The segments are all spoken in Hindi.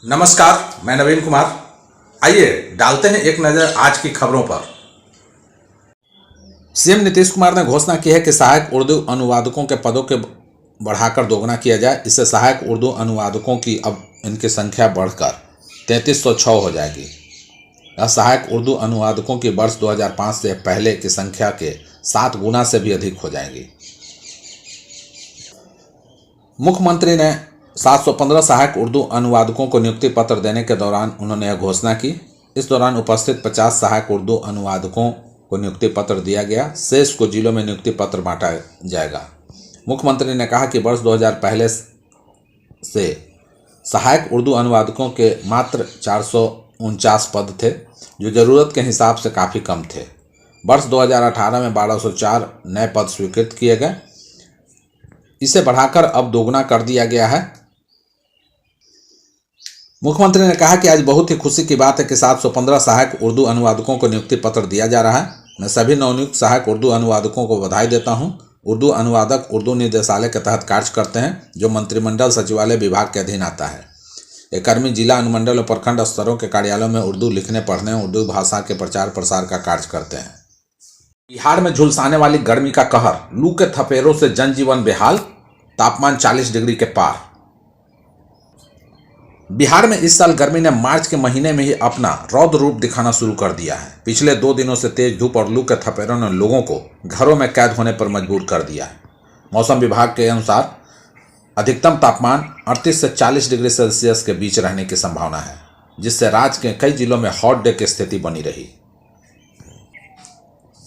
नमस्कार, मैं नवीन कुमार। आइए डालते हैं एक नज़र आज की खबरों पर। सीएम नीतीश कुमार ने घोषणा की है कि सहायक उर्दू अनुवादकों के पदों के बढ़ाकर दोगुना किया जाए। इससे सहायक उर्दू अनुवादकों की अब इनकी संख्या बढ़कर 3306 हो जाएगी। यह सहायक उर्दू अनुवादकों की वर्ष 2005 से पहले की संख्या के 7 गुना से भी अधिक हो जाएगी। मुख्यमंत्री ने 715 सहायक उर्दू अनुवादकों को नियुक्ति पत्र देने के दौरान उन्होंने यह घोषणा की। इस दौरान उपस्थित 50 सहायक उर्दू अनुवादकों को नियुक्ति पत्र दिया गया। शेष को जिलों में नियुक्ति पत्र बांटा जाएगा। मुख्यमंत्री ने कहा कि वर्ष 2000 पहले से सहायक उर्दू अनुवादकों के मात्र 449 पद थे, जो ज़रूरत के हिसाब से काफ़ी कम थे। वर्ष 2018 में 1204 नए पद स्वीकृत किए गए। इसे बढ़ाकर अब दोगुना कर दिया गया है। मुख्यमंत्री ने कहा कि आज बहुत ही खुशी की बात है कि 715 सहायक उर्दू अनुवादकों को नियुक्ति पत्र दिया जा रहा है। मैं सभी नवनियुक्त सहायक उर्दू अनुवादकों को बधाई देता हूं। उर्दू अनुवादक उर्दू निदेशालय के तहत कार्य करते हैं, जो मंत्रिमंडल सचिवालय विभाग के अधीन आता है। ये कर्मी जिला, अनुमंडल और प्रखंड स्तरों के कार्यालयों में उर्दू लिखने पढ़ने, उर्दू भाषा के प्रचार प्रसार का कार्य करते हैं। बिहार में झुलसाने वाली गर्मी का कहर, लू के थपेड़ों से जनजीवन बेहाल, तापमान 40 डिग्री के पार। बिहार में इस साल गर्मी ने मार्च के महीने में ही अपना रौद्र रूप दिखाना शुरू कर दिया है। पिछले 2 दिनों से तेज धूप और लू के थपेड़ों ने लोगों को घरों में कैद होने पर मजबूर कर दिया है। मौसम विभाग के अनुसार अधिकतम तापमान 38 से 40 डिग्री सेल्सियस के बीच रहने की संभावना है, जिससे राज्य के कई जिलों में हॉट डे की स्थिति बनी रही।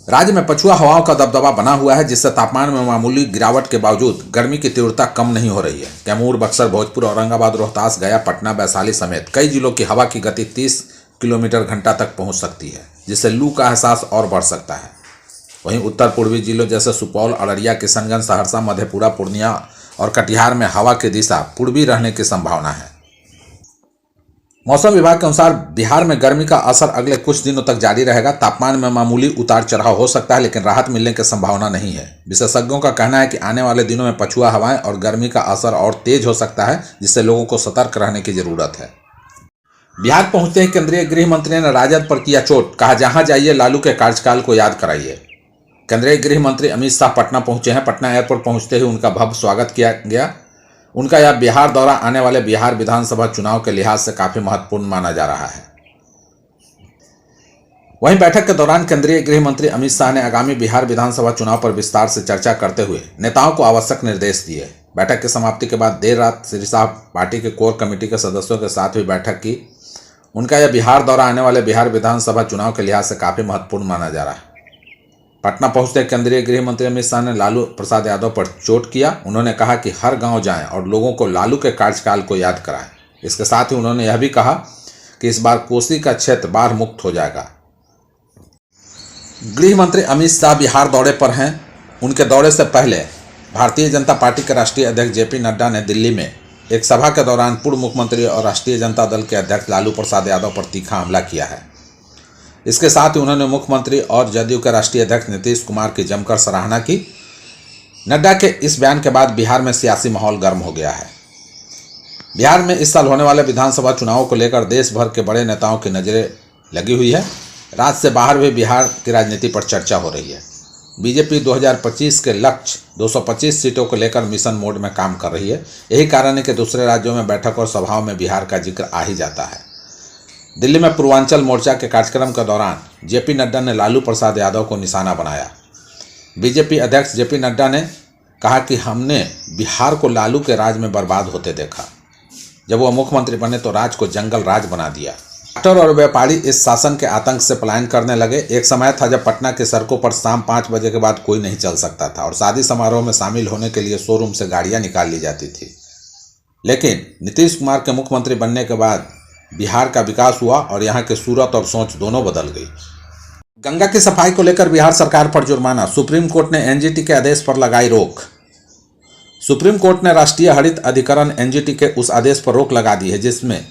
राज्य में पछुआ हवाओं का दबदबा बना हुआ है, जिससे तापमान में मामूली गिरावट के बावजूद गर्मी की तीव्रता कम नहीं हो रही है। कैमूर, बक्सर, भोजपुर, औरंगाबाद, रोहतास, गया, पटना, वैशाली समेत कई जिलों की हवा की गति 30 किलोमीटर घंटा तक पहुंच सकती है, जिससे लू का एहसास और बढ़ सकता है। वहीं उत्तर पूर्वी जिलों जैसे सुपौल, अररिया, किशनगंज, सहरसा, मधेपुरा, पूर्णिया और कटिहार में हवा की दिशा पूर्वी रहने की संभावना है। मौसम विभाग के अनुसार बिहार में गर्मी का असर अगले कुछ दिनों तक जारी रहेगा। तापमान में मामूली उतार चढ़ाव हो सकता है, लेकिन राहत मिलने की संभावना नहीं है। विशेषज्ञों का कहना है कि आने वाले दिनों में पछुआ हवाएं और गर्मी का असर और तेज हो सकता है, जिससे लोगों को सतर्क रहने की जरूरत है। बिहार पहुंचते ही केंद्रीय गृह मंत्री ने राजद पर किया चोट, कहा जहां जाइए लालू के कार्यकाल को याद कराइए। केंद्रीय गृह मंत्री अमित शाह पटना पहुंचे हैं। पटना एयरपोर्ट पहुंचते ही उनका भव्य स्वागत किया गया। उनका यह बिहार दौरा आने वाले बिहार विधानसभा चुनाव के लिहाज से काफी महत्वपूर्ण माना जा रहा है। वहीं बैठक के दौरान केंद्रीय गृह मंत्री अमित शाह ने आगामी बिहार विधानसभा चुनाव पर विस्तार से चर्चा करते हुए नेताओं को आवश्यक निर्देश दिए। बैठक की समाप्ति के बाद देर रात श्री शाह पार्टी के कोर कमेटी के सदस्यों के साथ भी बैठक की। उनका यह बिहार दौरा आने वाले बिहार विधानसभा चुनाव के लिहाज से काफी महत्वपूर्ण माना जा रहा है। पटना पहुंचते केंद्रीय गृह मंत्री अमित शाह ने लालू प्रसाद यादव पर चोट किया। उन्होंने कहा कि हर गांव जाएं और लोगों को लालू के कार्यकाल को याद कराएं। इसके साथ ही उन्होंने यह भी कहा कि इस बार कोसी का क्षेत्र बाढ़ मुक्त हो जाएगा। गृह मंत्री अमित शाह बिहार दौरे पर हैं। उनके दौरे से पहले भारतीय जनता पार्टी के राष्ट्रीय अध्यक्ष जेपी नड्डा ने दिल्ली में एक सभा के दौरान पूर्व मुख्यमंत्री और राष्ट्रीय जनता दल के अध्यक्ष लालू प्रसाद यादव पर तीखा हमला किया है। इसके साथ ही उन्होंने मुख्यमंत्री और जदयू के राष्ट्रीय अध्यक्ष नीतीश कुमार की जमकर सराहना की। नड्डा के इस बयान के बाद बिहार में सियासी माहौल गर्म हो गया है। बिहार में इस साल होने वाले विधानसभा चुनावों को लेकर देश भर के बड़े नेताओं की नजरें लगी हुई है। राज्य से बाहर भी बिहार की राजनीति पर चर्चा हो रही है। बीजेपी 2025 के लक्ष्य 225 सीटों को लेकर मिशन मोड में काम कर रही है। यही कारण है कि दूसरे राज्यों में बैठक और सभाओं में बिहार का जिक्र आ ही जाता है। दिल्ली में पूर्वांचल मोर्चा के कार्यक्रम के दौरान जेपी नड्डा ने लालू प्रसाद यादव को निशाना बनाया। बीजेपी अध्यक्ष जेपी नड्डा ने कहा कि हमने बिहार को लालू के राज में बर्बाद होते देखा। जब वह मुख्यमंत्री बने तो राज्य को जंगल राज बना दिया। डॉक्टर और व्यापारी इस शासन के आतंक से पलायन करने लगे। एक समय था जब पटना की सड़कों पर शाम 5 बजे के बाद कोई नहीं चल सकता था और शादी समारोह में शामिल होने के लिए शोरूम से गाड़ियां निकाल ली जाती थी। लेकिन नीतीश कुमार के मुख्यमंत्री बनने के बाद बिहार का विकास हुआ और यहाँ की सूरत और सोच दोनों बदल गई। गंगा की सफाई को लेकर बिहार सरकार पर जुर्माना। सुप्रीम कोर्ट ने एनजीटी के आदेश पर लगाई रोक। सुप्रीम कोर्ट ने राष्ट्रीय हरित अधिकरण एनजीटी के उस आदेश पर रोक लगा दी है जिसमें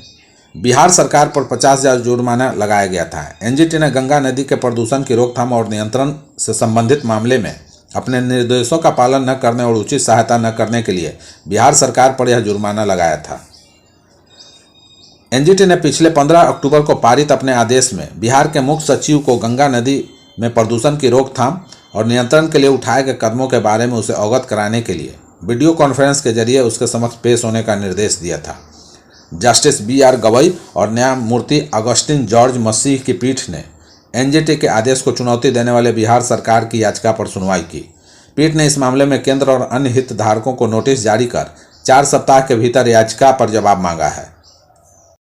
बिहार सरकार पर 50,000 जुर्माना लगाया गया था। एनजीटी ने गंगा नदी के प्रदूषण की रोकथाम और नियंत्रण से संबंधित मामले में अपने निर्देशों का पालन न करने और उचित सहायता न करने के लिए बिहार सरकार पर यह जुर्माना लगाया था। एनजीटी ने पिछले 15 अक्टूबर को पारित अपने आदेश में बिहार के मुख्य सचिव को गंगा नदी में प्रदूषण की रोकथाम और नियंत्रण के लिए उठाए गए कदमों के बारे में उसे अवगत कराने के लिए वीडियो कॉन्फ्रेंस के जरिए उसके समक्ष पेश होने का निर्देश दिया था। जस्टिस BR गवई और न्यायमूर्ति अगस्टिन जॉर्ज मसीह की पीठ ने एनजीटी के आदेश को चुनौती देने वाले बिहार सरकार की याचिका पर सुनवाई की। पीठ ने इस मामले में केंद्र और अन्य हितधारकों को नोटिस जारी कर 4 सप्ताह के भीतर याचिका पर जवाब मांगा है।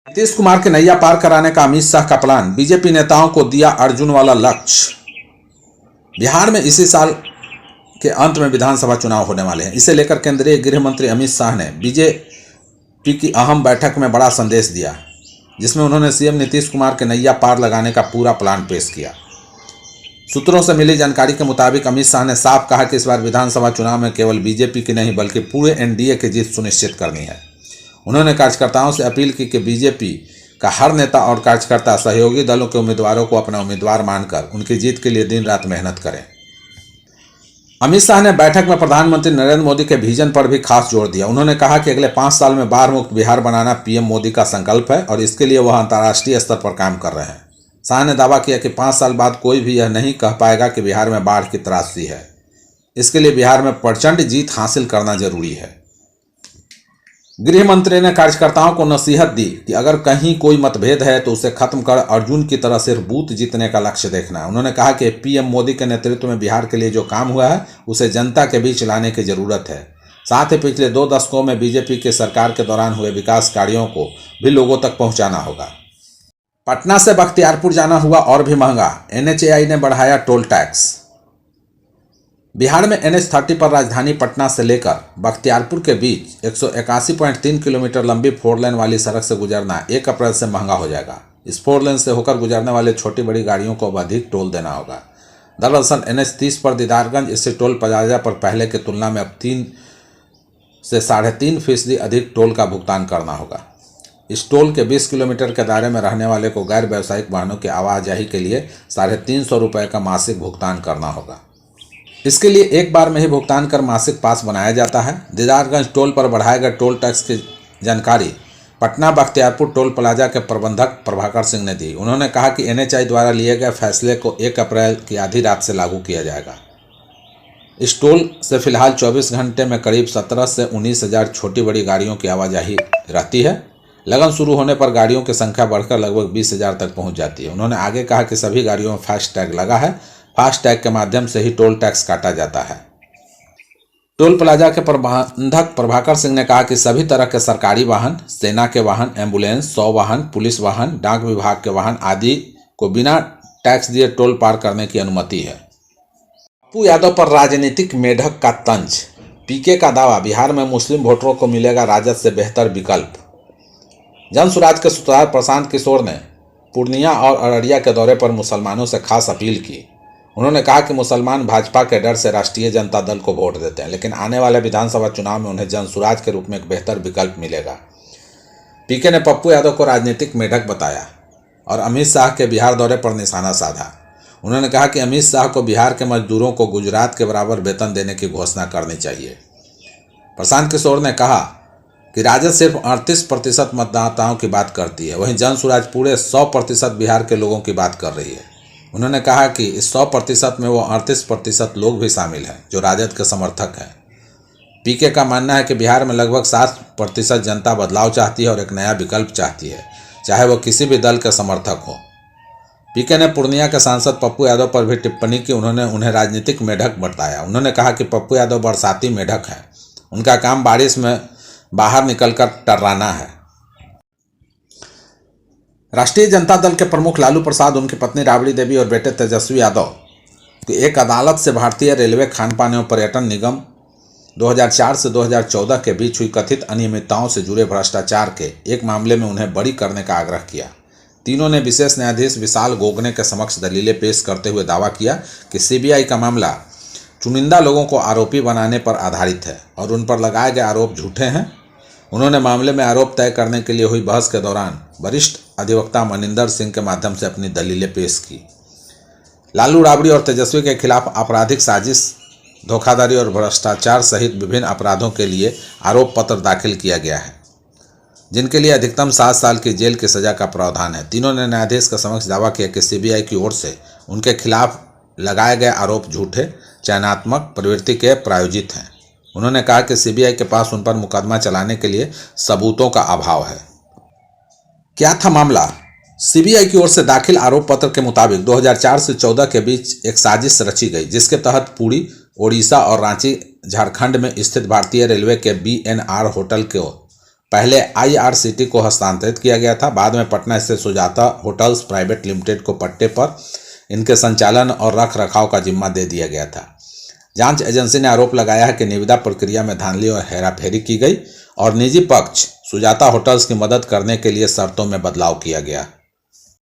नीतीश कुमार के नैया पार कराने का अमित शाह का प्लान, बीजेपी नेताओं को दिया अर्जुन वाला लक्ष्य। बिहार में इसी साल के अंत में विधानसभा चुनाव होने वाले हैं। इसे लेकर केंद्रीय गृह मंत्री अमित शाह ने बीजेपी की अहम बैठक में बड़ा संदेश दिया, जिसमें उन्होंने सीएम नीतीश कुमार के नैया पार लगाने का पूरा प्लान पेश किया। सूत्रों से मिली जानकारी के मुताबिक अमित शाह ने साफ कहा कि इस बार विधानसभा चुनाव में केवल बीजेपी की नहीं बल्कि पूरे एनडीए की जीत सुनिश्चित करनी है। उन्होंने कार्यकर्ताओं से अपील की कि बीजेपी का हर नेता और कार्यकर्ता सहयोगी दलों के उम्मीदवारों को अपना उम्मीदवार मानकर उनकी जीत के लिए दिन रात मेहनत करें। अमित शाह ने बैठक में प्रधानमंत्री नरेंद्र मोदी के विजन पर भी खास जोर दिया। उन्होंने कहा कि अगले 5 साल में बाढ़ मुक्त बिहार बनाना पीएम मोदी का संकल्प है और इसके लिए वह अंतर्राष्ट्रीय स्तर पर काम कर रहे हैं। शाह ने दावा किया कि 5 साल बाद कोई भी यह नहीं कह पाएगा कि बिहार में बाढ़ की त्रासदी है। इसके लिए बिहार में प्रचंड जीत हासिल करना जरूरी है। गृह मंत्री ने कार्यकर्ताओं को नसीहत दी कि अगर कहीं कोई मतभेद है तो उसे खत्म कर अर्जुन की तरह सिर्फ बूथ जीतने का लक्ष्य देखना है। उन्होंने कहा कि पीएम मोदी के नेतृत्व में बिहार के लिए जो काम हुआ है उसे जनता के बीच लाने की जरूरत है। साथ ही पिछले 2 दशकों में बीजेपी के सरकार के दौरान हुए विकास कार्यों को भी लोगों तक पहुंचाना होगा। पटना से बख्तियारपुर जाना हुआ और भी महंगा, NHAI ने बढ़ाया टोल टैक्स। बिहार में NH30 पर राजधानी पटना से लेकर बख्तियारपुर के बीच 181.3 किलोमीटर लंबी 4 लेन वाली सड़क से गुजरना 1 अप्रैल से महंगा हो जाएगा। इस 4 लेन से होकर गुजरने वाले छोटी बड़ी गाड़ियों को अब अधिक टोल देना होगा। दरअसल NH30 पर दीदारगंज स्थित टोल प्लाजा पर पहले की तुलना में अब 3 से 3.5% अधिक टोल का भुगतान करना होगा। इस टोल के 20 किलोमीटर के दायरे में रहने वाले को गैर व्यावसायिक वाहनों की आवाजाही के लिए 350 रुपये का मासिक भुगतान करना होगा। इसके लिए एक बार में ही भुगतान कर मासिक पास बनाया जाता है। दीदारगंज टोल पर बढ़ाए गए टोल टैक्स की जानकारी पटना बख्तियारपुर टोल प्लाजा के प्रबंधक प्रभाकर सिंह ने दी। उन्होंने कहा कि NHAI द्वारा लिए गए फैसले को 1 अप्रैल की आधी रात से लागू किया जाएगा। इस टोल से फिलहाल 24 घंटे में करीब 17 से 19 हज़ार छोटी बड़ी गाड़ियों की आवाजाही रहती है। लगन शुरू होने पर गाड़ियों की संख्या बढ़कर लगभग 20 हज़ार तक पहुंच जाती है। उन्होंने आगे कहा कि सभी गाड़ियों में फास्ट टैग लगा है। फास्ट टैग के माध्यम से ही टोल टैक्स काटा जाता है। टोल प्लाजा के प्रबंधक प्रभाकर सिंह ने कहा कि सभी तरह के सरकारी वाहन, सेना के वाहन, एम्बुलेंस, 100 वाहन, पुलिस वाहन, डाक विभाग के वाहन आदि को बिना टैक्स दिए टोल पार करने की अनुमति है। पप्पू यादव पर राजनीतिक मेढक का तंज, पीके का दावा, बिहार में मुस्लिम वोटरों को मिलेगा राजद से बेहतर विकल्प। जनसुराज के सूत्रधार प्रशांत किशोर ने पूर्णिया और अररिया के दौरे पर मुसलमानों से खास अपील की। उन्होंने कहा कि मुसलमान भाजपा के डर से राष्ट्रीय जनता दल को वोट देते हैं, लेकिन आने वाले विधानसभा चुनाव में उन्हें जनसुराज के रूप में एक बेहतर विकल्प मिलेगा। पीके ने पप्पू यादव को राजनीतिक मेढक बताया और अमित शाह के बिहार दौरे पर निशाना साधा। उन्होंने कहा कि अमित शाह को बिहार के मजदूरों को गुजरात के बराबर वेतन देने की घोषणा करनी चाहिए। प्रशांत किशोर ने कहा कि राजद सिर्फ 38% मतदाताओं की बात करती है, वहीं जनसुराज पूरे 100% बिहार के लोगों की बात कर रही है। उन्होंने कहा कि इस 100% में वो 38% लोग भी शामिल हैं जो राजद के समर्थक हैं। पीके का मानना है कि बिहार में लगभग 60% जनता बदलाव चाहती है और एक नया विकल्प चाहती है, चाहे वो किसी भी दल के समर्थक हो। पीके ने पूर्णिया के सांसद पप्पू यादव पर भी टिप्पणी की। उन्होंने उन्हें राजनीतिक मेढक बताया। उन्होंने कहा कि पप्पू यादव बरसाती मेढक हैं, उनका काम बारिश में बाहर निकलकर टर्राना है। राष्ट्रीय जनता दल के प्रमुख लालू प्रसाद, उनकी पत्नी राबड़ी देवी और बेटे तेजस्वी यादव की एक अदालत से भारतीय रेलवे खान पान एवं पर्यटन निगम 2004 से 2014 के बीच हुई कथित अनियमितताओं से जुड़े भ्रष्टाचार के एक मामले में उन्हें बरी करने का आग्रह किया। तीनों ने विशेष न्यायाधीश विशाल गोगने के समक्ष दलीलें पेश करते हुए दावा किया कि सीबीआई का मामला चुनिंदा लोगों को आरोपी बनाने पर आधारित है और उन पर लगाए गए आरोप झूठे हैं। उन्होंने मामले में आरोप तय करने के लिए हुई बहस के दौरान वरिष्ठ अधिवक्ता मनिंदर सिंह के माध्यम से अपनी दलीलें पेश की। लालू, राबड़ी और तेजस्वी के खिलाफ आपराधिक साजिश, धोखाधड़ी और भ्रष्टाचार सहित विभिन्न अपराधों के लिए आरोप पत्र दाखिल किया गया है। जिनके लिए अधिकतम 7 साल की जेल की सजा का प्रावधान है। तीनों ने न्यायाधीश के समक्ष दावा किया कि सीबीआई की ओर से उनके खिलाफ लगाए गए आरोप झूठे, चयनात्मक प्रवृत्ति के प्रायोजित हैं। उन्होंने कहा कि सीबीआई के पास उन पर मुकदमा चलाने के लिए सबूतों का अभाव है। क्या था मामला? सीबीआई की ओर से दाखिल आरोप पत्र के मुताबिक 2004 से 14 के बीच एक साजिश रची गई, जिसके तहत पुरी, ओडिशा और रांची, झारखंड में स्थित भारतीय रेलवे के बीएनआर होटल को पहले आईआरसीटी को हस्तांतरित किया गया था। बाद में पटना स्थित सुजाता होटल्स प्राइवेट लिमिटेड को पट्टे पर इनके संचालन और रख रखाव का जिम्मा दे दिया गया था। जांच एजेंसी ने आरोप लगाया है कि निविदा प्रक्रिया में धांधली और हेराफेरी की गई और निजी पक्ष सुजाता होटल्स की मदद करने के लिए शर्तों में बदलाव किया गया।